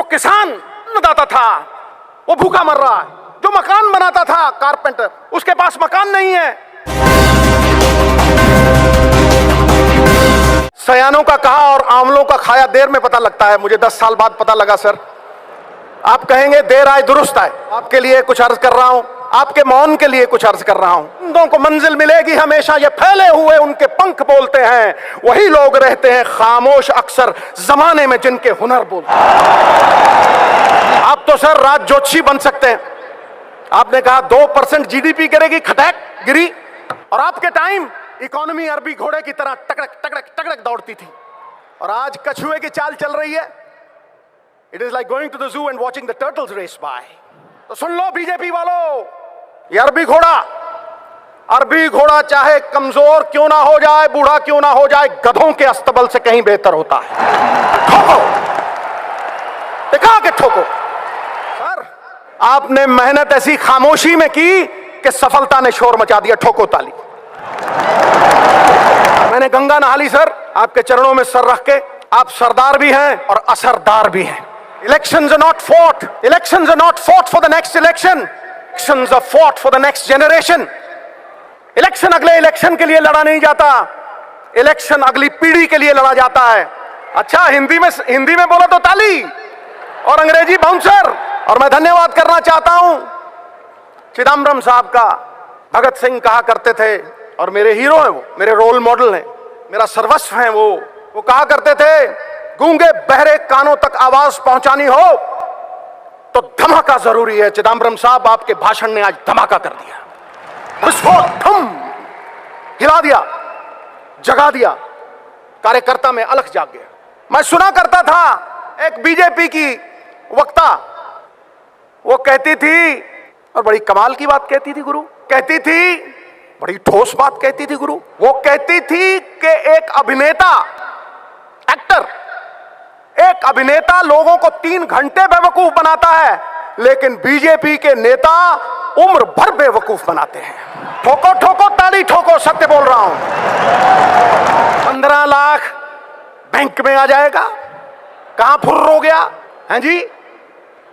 किसान अन्नदाता था वो भूखा मर रहा है, जो मकान बनाता था कारपेंटर उसके पास मकान नहीं है। सयानों का कहा और आंवलों का खाया देर में पता लगता है, मुझे 10 साल बाद पता लगा सर। आप कहेंगे देर आए दुरुस्त आए, आपके लिए कुछ अर्ज कर रहा हूं, आपके मौन के लिए कुछ अर्ज कर रहा हूं। परिंदों को मंजिल मिलेगी हमेशा, ये फैले हुए उनके पंख बोलते हैं, वही लोग रहते हैं खामोश अक्सर जमाने में जिनके हुनर बोलते हैं। आप तो सर राज ज्योतिषी बन सकते हैं। आपने कहा 2% जीडीपी गिरेगी, खटैक गिरी, और आपके टाइम इकोनॉमी अरबी घोड़े की तरह टकड़क टकड़क टकड़क दौड़ती थी, और आज कछुए की चाल चल रही है। It is like going to the zoo and watching the turtles race by. तो सुन लो बीजेपी वालों, ये अरबी घोड़ा चाहे कमजोर क्यों ना हो जाए, बूढ़ा क्यों ना हो जाए, गधों के अस्तबल से कहीं बेहतर होता है। ठोको, दिखा के ठोको। सर आपने मेहनत ऐसी खामोशी में की कि सफलता ने शोर मचा दिया। ठोको ताली। मैंने गंगा नहा ली सर, आपके चरणों में सर रख के। आप सरदार भी हैं और असरदार भी हैं। Elections are not fought. Elections are not fought for the next election. Elections are fought for the next generation. Election अगले इलेक्शन के लिए लड़ा नहीं जाता, इलेक्शन अगली पीढ़ी के लिए लड़ा जाता है। अच्छा, हिंदी में बोला तो ताली और अंग्रेजी बाउंसर। और मैं धन्यवाद करना चाहता हूं चिदम्बरम साहब का। भगत सिंह कहा करते थे, और मेरे हीरो हैं वो, मेरे रोल मॉडल हैं, मेरा सर्वस्व हैं वो कहा करते थे, गूंगे बहरे कानों तक आवाज पहुंचानी हो तो धमाका जरूरी है। चिदम्बरम साहब, आपके भाषण ने आज धमाका कर दिया, विस्फोट, धम, हिला दिया, जगा दिया, कार्यकर्ता में अलख जाग गया। मैं सुना करता था एक बीजेपी की वक्ता, वो कहती थी, और बड़ी कमाल की बात कहती थी गुरु, कहती थी, बड़ी ठोस बात कहती थी गुरु। वो कहती थी कि एक अभिनेता लोगों को 3 घंटे बेवकूफ बनाता है, लेकिन बीजेपी के नेता उम्र भर बेवकूफ बनाते हैं। ठोको ठोको ताली ठोको, सत्य बोल रहा हूं। 15 लाख बैंक में आ जाएगा, कहां फुर्र हो गया है जी,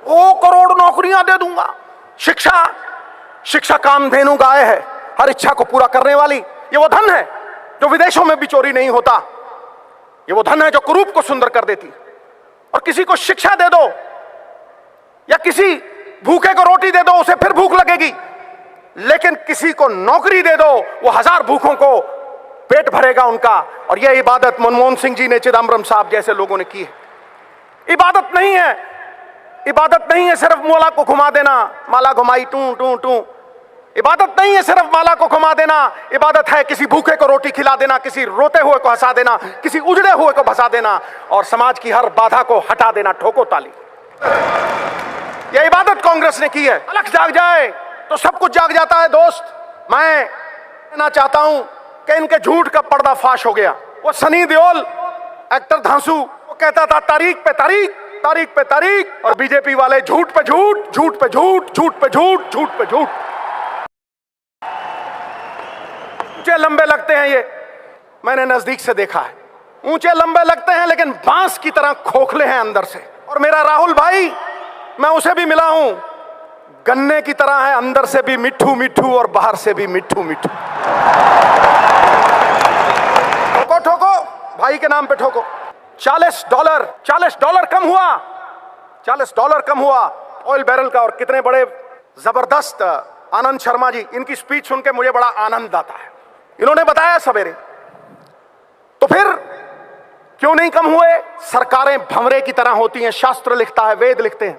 2 करोड़ नौकरियां दे दूंगा। शिक्षा कामधेनु गाय है, हर इच्छा को पूरा करने वाली। ये वो धन है जो विदेशों में भी चोरी नहीं होता, ये वो धन है जो कुरूप को सुंदर कर देती। और किसी को शिक्षा दे दो या किसी भूखे को रोटी दे दो, उसे फिर भूख लगेगी, लेकिन किसी को नौकरी दे दो, वो 1000 भूखों को पेट भरेगा उनका। और यह इबादत मनमोहन सिंह जी ने, चिदम्बरम साहब जैसे लोगों ने की है। इबादत नहीं है सिर्फ माला को घुमा देना, माला घुमाई टू टू टू। इबादत नहीं है सिर्फ माला को घुमा देना, इबादत है किसी भूखे को रोटी खिला देना, किसी रोते हुए को हंसा देना, किसी उजड़े हुए को भसा देना, और समाज की हर बाधा को हटा देना। ठोको ताली। यह इबादत कांग्रेस ने की है। अलख जाग जाए तो सब कुछ जाग जाता है दोस्त। मैं कहना चाहता हूं कि इनके झूठ का पर्दाफाश हो गया। वो सनी देओल, एक्टर धांसू, वो कहता था तारीख पे तारीख, तारीख पे तारीख, और बीजेपी वाले झूठ पे झूठ, झूठ पे झूठ, झूठ पे झूठ, झूठ पे झूठ। ऊंचे लंबे लगते हैं ये, मैंने नजदीक से देखा है। ऊंचे लंबे लगते हैं लेकिन बांस की तरह खोखले हैं अंदर से। और मेरा राहुल भाई, मैं उसे भी मिला हूं, गन्ने की तरह है, अंदर से भी मिठू मिठू और बाहर से भी मिठू मिठू। ठोको ठोको, भाई के नाम पे ठोको। $40 कम हुआ, $40 कम हुआ ऑयल बैरल का। और कितने बड़े जबरदस्त आनंद शर्मा जी, इनकी स्पीच सुन के मुझे बड़ा आनंद आता है। इन्होंने बताया सवेरे, तो फिर क्यों नहीं कम हुए? सरकारें भंवरे की तरह होती हैं। शास्त्र लिखता है, वेद लिखते हैं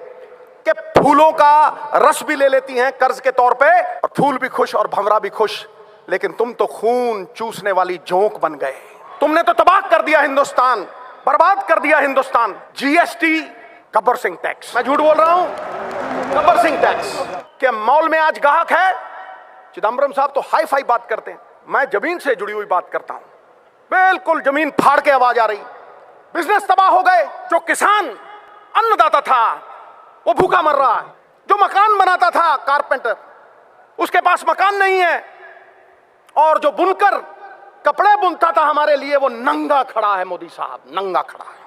कि फूलों का रस भी ले लेती हैं कर्ज के तौर पे, और फूल भी खुश और भंवरा भी खुश। लेकिन तुम तो खून चूसने वाली जोंक बन गए। तुमने तो तबाह कर दिया हिंदुस्तान, बर्बाद कर दिया हिंदुस्तान। जीएसटी, गब्बर सिंह टैक्स, मैं झूठ बोल रहा हूं, गब्बर सिंह टैक्स। क्या मॉल में आज ग्राहक है? चिदम्बरम साहब तो हाई फाई बात करते हैं, मैं जमीन से जुड़ी हुई बात करता हूं। बिल्कुल जमीन फाड़ के आवाज आ रही। बिजनेस तबाह हो गए। जो किसान अन्नदाता था वो भूखा मर रहा है, जो मकान बनाता था कारपेंटर उसके पास मकान नहीं है, और जो बुनकर कपड़े बुनता था हमारे लिए वो नंगा खड़ा है। मोदी साहब नंगा खड़ा है।